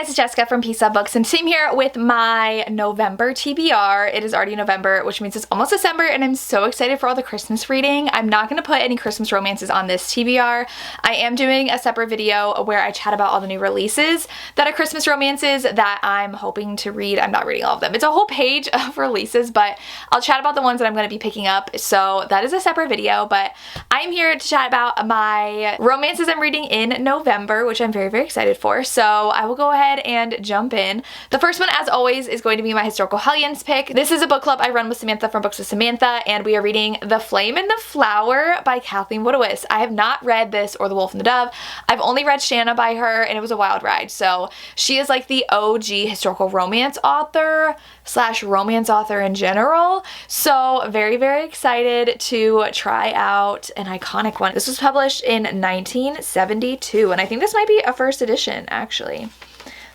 guys, it's Jessica from Peace Up Books, and I'm here with my November TBR. It is already November, which means it's almost December, and I'm so excited for all the Christmas reading. I'm not going to put any Christmas romances on this TBR. I am doing a separate video where I chat about all the new releases that are Christmas romances that I'm hoping to read. I'm not reading all of them. It's a whole page of releases, but I'll chat about the ones that I'm going to be picking up, so that is a separate video. But I'm here to chat about my romances I'm reading in November, which I'm very, very excited for. So I will go ahead and jump in. The first one, as always, is going to be my Historical Hellions pick. This is a book club I run with Samantha from Books with Samantha, and we are reading The Flame and the Flower by Kathleen Woodiwiss. I have not read this or The Wolf and the Dove. I've only read Shanna by her, and it was a wild ride. So she is like the OG historical romance author / romance author in general. So very, very excited to try out an iconic one. This was published in 1972, and I think this might be a first edition, actually.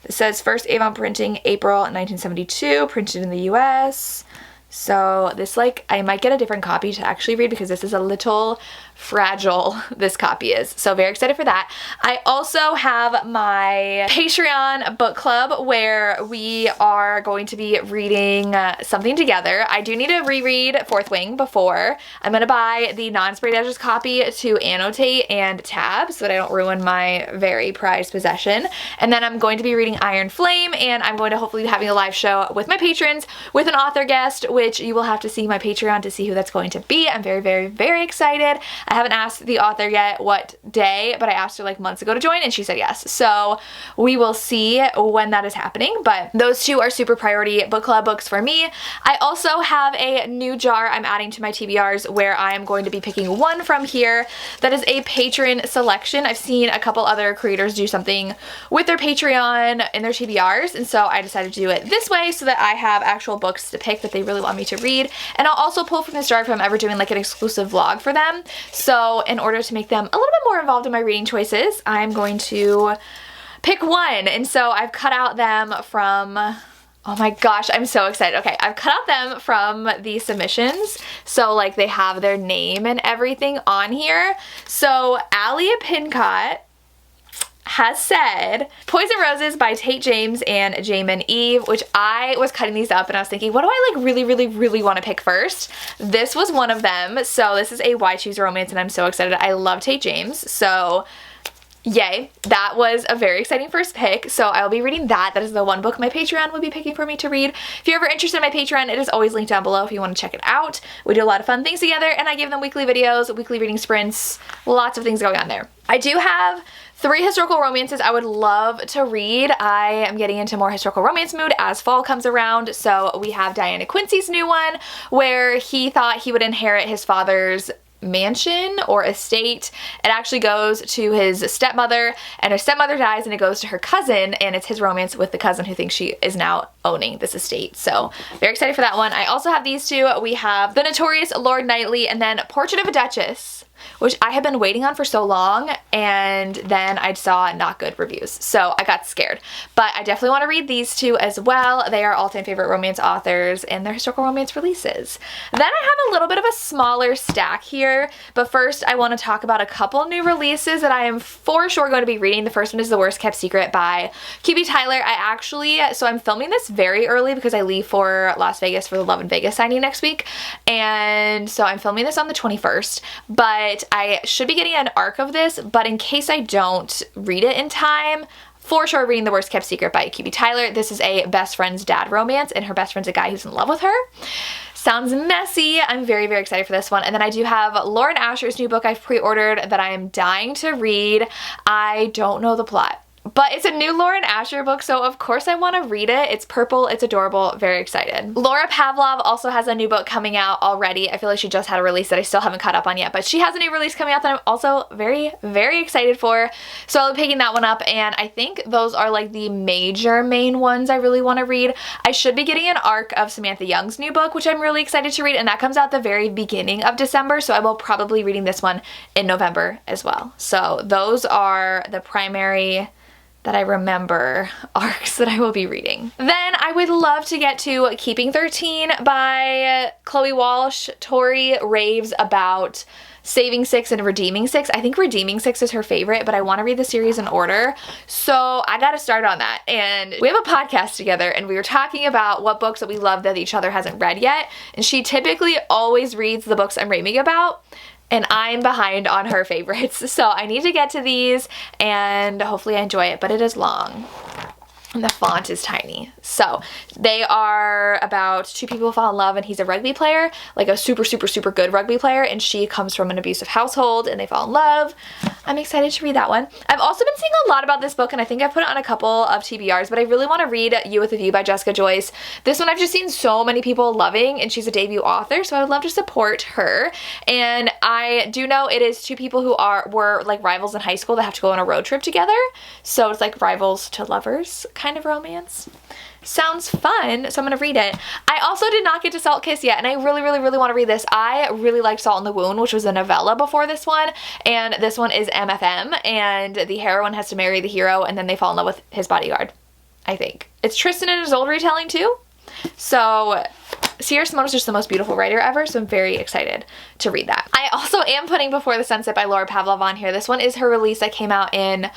It says first Avon printing April 1972, printed in the US. So this, like, I might get a different copy to actually read because this is a little fragile, this copy is. So very excited for that. I also have my Patreon book club where we are going to be reading something together. I do need to reread Fourth Wing before. I'm going to buy the non-sprayed edges copy to annotate and tab so that I don't ruin my very prized possession. And then I'm going to be reading Iron Flame, and I'm going to hopefully be having a live show with my patrons with an author guest, which you will have to see my Patreon to see who that's going to be. I'm very, very, very excited. I haven't asked the author yet what day, but I asked her like months ago to join, and she said yes. So we will see when that is happening, but those two are super priority book club books for me. I also have a new jar I'm adding to my TBRs where I am going to be picking one from here that is a patron selection. I've seen a couple other creators do something with their Patreon in their TBRs, and so I decided to do it this way so that I have actual books to pick that they really want me to read. And I'll also pull from this jar if I'm ever doing like an exclusive vlog for them. So in order to make them a little bit more involved in my reading choices, I'm going to pick one. And so I've cut out them from, oh my gosh, I'm so excited. Okay, I've cut out them from the submissions. So like they have their name and everything on here. So Alia Pincott has said Poison Roses by Tate James and Jamin Eve, which I was cutting these up and I was thinking, what do I like really want to pick first? This was one of them. So this is a Why Choose Romance, and I'm so excited. I love Tate James, so yay. That was a very exciting first pick. So I'll be reading that. That is the one book my Patreon will be picking for me to read. If you're ever interested in my Patreon, it is always linked down below if you want to check it out. We do a lot of fun things together, and I give them weekly videos, weekly reading sprints, lots of things going on there. I do have 3 historical romances I would love to read. I am getting into more historical romance mood as fall comes around. So we have Diana Quincy's new one where he thought he would inherit his father's mansion or estate. It actually goes to his stepmother, and her stepmother dies, and it goes to her cousin, and it's his romance with the cousin who thinks she is now owning this estate. So very excited for that one. I also have these two. We have The Notorious Lord Knightley and then Portrait of a Duchess, which I have been waiting on for so long, and then I saw not good reviews, so I got scared. But I definitely want to read these two as well. They are all-time favorite romance authors and their historical romance releases. Then I have a little bit of a smaller stack here, but first I want to talk about a couple new releases that I am for sure going to be reading. The first one is The Worst Kept Secret by QB Tyler. So I'm filming this very early because I leave for Las Vegas for the Love in Vegas signing next week, and so I'm filming this on the 21st, but I should be getting an arc of this, but in case I don't read it in time, for sure reading The Worst Kept Secret by QB Tyler. This is a best friend's dad romance, and her best friend's a guy who's in love with her. Sounds messy. I'm very, very excited for this one. And then I do have Lauren Asher's new book I've pre-ordered that I am dying to read. I don't know the plot, but it's a new Lauren Asher book, so of course I want to read it. It's purple, it's adorable, very excited. Laura Pavlov also has a new book coming out already. I feel like she just had a release that I still haven't caught up on yet, but she has a new release coming out that I'm also very, very excited for. So I'll be picking that one up, and I think those are like the main ones I really want to read. I should be getting an arc of Samantha Young's new book, which I'm really excited to read, and that comes out the very beginning of December, so I will probably be reading this one in November as well. So those are the primary that I remember arcs that I will be reading. Then I would love to get to Keeping 13 by Chloe Walsh. Tori raves about Saving 6 and Redeeming 6. I think Redeeming 6 is her favorite, but I want to read the series in order. So I got to start on that. And we have a podcast together and we were talking about what books that we love that each other hasn't read yet. And she typically always reads the books I'm raving about. And I'm behind on her favorites. So I need to get to these and hopefully I enjoy it, but it is long. And the font is tiny. So they are about two people who fall in love and he's a rugby player, like a super, super, super good rugby player, and she comes from an abusive household and they fall in love. I'm excited to read that one. I've also been seeing a lot about this book and I think I've put it on a couple of TBRs, but I really want to read You with a View by Jessica Joyce. This one I've just seen so many people loving and she's a debut author, so I would love to support her. And I do know it is two people who were like rivals in high school that have to go on a road trip together. So it's like rivals to lovers kind of romance. Sounds fun, so I'm gonna read it. I also did not get to Salt Kiss yet, and I really, really, really want to read this. I really liked Salt in the Wound, which was a novella before this one, and this one is MFM, and the heroine has to marry the hero, and then they fall in love with his bodyguard, I think. It's Tristan in his old retelling, too. So Sierra Simone is just the most beautiful writer ever, so I'm very excited to read that. I also am putting Before the Sunset by Laura Pavlov on here. This one is her release that came out in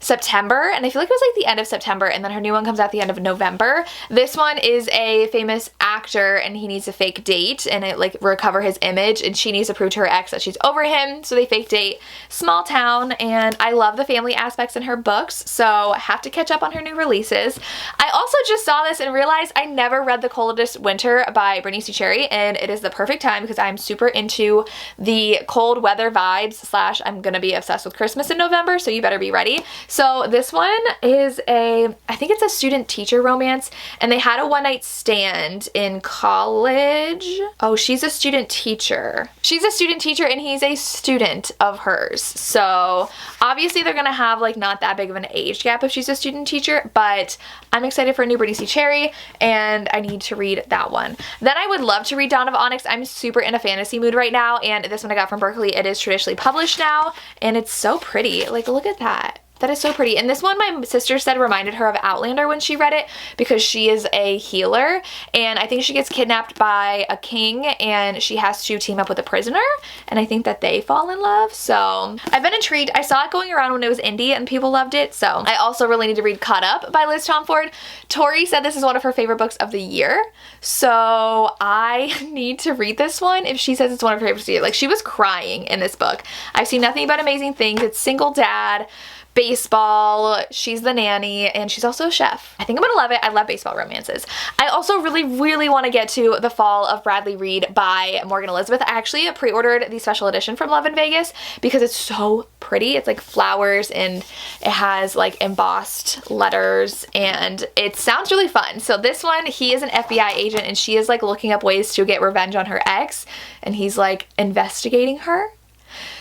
September, and I feel like it was like the end of September, and then her new one comes out the end of November. This one is a famous actor and he needs a fake date and it like recover his image, and she needs to prove to her ex that she's over him, so they fake date. Small town, and I love the family aspects in her books, so I have to catch up on her new releases. I also just saw this and realized I never read The Coldest Winter by Brittany C. Cherry, and it is the perfect time because I'm super into the cold weather vibes / I'm gonna be obsessed with Christmas in November, so you better be ready. So this one is I think it's a student-teacher romance, and they had a one-night stand in college. Oh, she's a student teacher. She's a student teacher and he's a student of hers. So obviously they're gonna have like not that big of an age gap if she's a student teacher, but I'm excited for a new Brittany C. Cherry and I need to read that one. Then I would love to read Dawn of Onyx. I'm super in a fantasy mood right now, and this one I got from Berkeley. It is traditionally published now and it's so pretty. Like, look at that. That is so pretty. And this one my sister said reminded her of Outlander when she read it because she is a healer and I think she gets kidnapped by a king and she has to team up with a prisoner, and I think that they fall in love. So I've been intrigued. I saw it going around when it was indie and people loved it. So I also really need to read Caught Up by Liz Tomford. Tori said this is one of her favorite books of the year. So I need to read this one if she says it's one of her favorites of the year. Like, she was crying in this book. I've seen nothing but amazing things. It's single dad, baseball, she's the nanny, and she's also a chef. I think I'm gonna love it. I love baseball romances. I also really, really want to get to The Fall of Bradley Reed by Morgan Elizabeth. I actually pre-ordered the special edition from Love in Vegas because it's so pretty. It's like flowers and it has like embossed letters and it sounds really fun. So this one, he is an FBI agent and she is like looking up ways to get revenge on her ex, and he's like investigating her.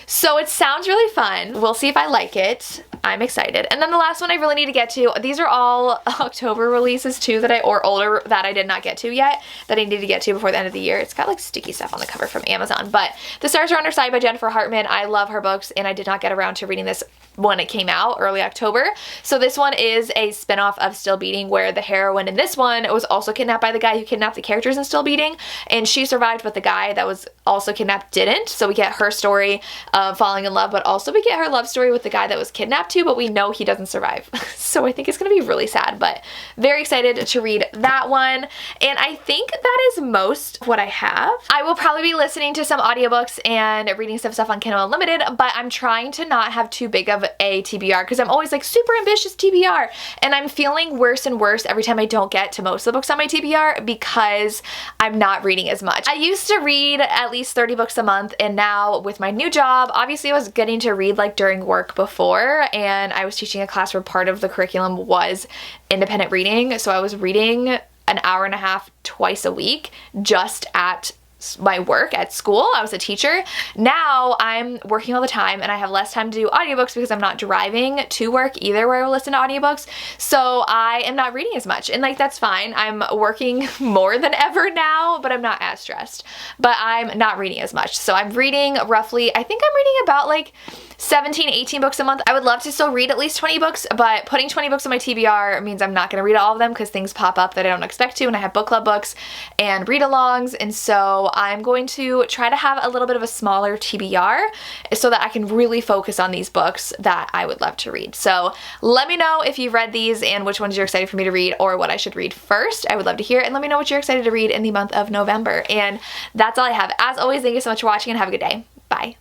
So it sounds really fun. We'll see if I like it. I'm excited. And then the last one I really need to get to, these are all October releases too or older that I did not get to yet that I need to get to before the end of the year. It's got like sticky stuff on the cover from Amazon, but The Stars Are on Her Side by Jennifer Hartman. I love her books and I did not get around to reading this when it came out early October. So this one is a spinoff of Still Beating, where the heroine in this one was also kidnapped by the guy who kidnapped the characters in Still Beating, and she survived, but the guy that was also kidnapped didn't. So we get her story of falling in love, but also we get her love story with the guy that was kidnapped too, but we know he doesn't survive. So I think it's gonna be really sad, but very excited to read that one. And I think that is most what I have. I will probably be listening to some audiobooks and reading some stuff on Kindle Unlimited, but I'm trying to not have too big of a TBR because I'm always like super ambitious TBR, and I'm feeling worse and worse every time I don't get to most of the books on my TBR because I'm not reading as much. I used to read at least 30 books a month, and now with my new job, obviously I was getting to read like during work before, and I was teaching a class where part of the curriculum was independent reading, so I was reading an hour and a half twice a week just at my work at school. I was a teacher. Now I'm working all the time and I have less time to do audiobooks because I'm not driving to work either where I will listen to audiobooks. So I am not reading as much, and like that's fine. I'm working more than ever now, but I'm not as stressed. But I'm not reading as much. So I'm reading roughly, I think I'm reading about like 17, 18 books a month. I would love to still read at least 20 books, but putting 20 books on my TBR means I'm not going to read all of them because things pop up that I don't expect to, and I have book club books and read-alongs, and so I'm going to try to have a little bit of a smaller TBR so that I can really focus on these books that I would love to read. So let me know if you've read these and which ones you're excited for me to read or what I should read first. I would love to hear, and let me know what you're excited to read in the month of November. And that's all I have. As always, thank you so much for watching and have a good day. Bye.